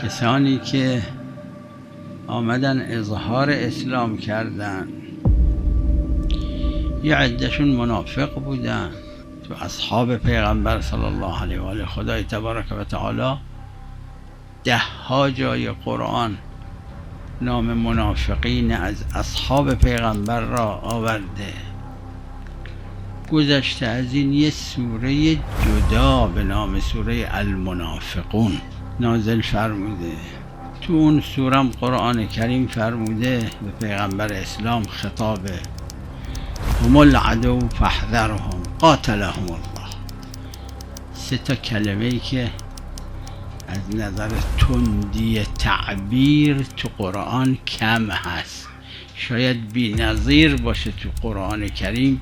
کسانی که آمدن اظهار اسلام کردن یه عدهشون منافق بودن. تو اصحاب پیغمبر صلی الله علیه و آله خدای تبارک و تعالی 10 جای قرآن نام منافقین از اصحاب پیغمبر را آورده. گذشته از این یه سوره جدا به نام سوره المنافقون نازل فرموده. تو اون سورم قرآن کریم فرموده به پیغمبر اسلام خطابه: هم العدو فاحذرهم قاتلهم الله. 3 کلمه‌ای که از نظر تندی تعبیر تو قرآن کم هست، شاید بی نظیر باشه تو قرآن کریم.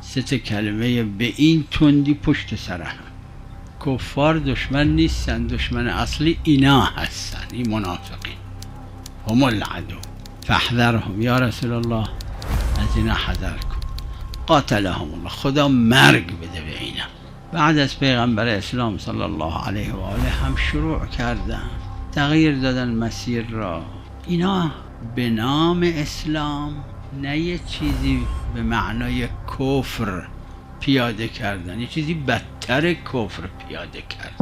3 کلمه به این تندی پشت سر هم. کفار دشمن نیستن، دشمن اصلی اینا هستن، این منافقین. هم العدو فاحذرهم، یا رسول الله از اینا حذر کن. قاتلهم الله، خدا مرگ بده به اینا. بعد از پیغمبر اسلام صلی الله علیه و آله هم شروع کردن تغییر دادن مسیر را. اینا به نام اسلام نه یه چیزی به معنای کفر پیاده کردن، یه چیزی بدتر کفر پیاده کردن.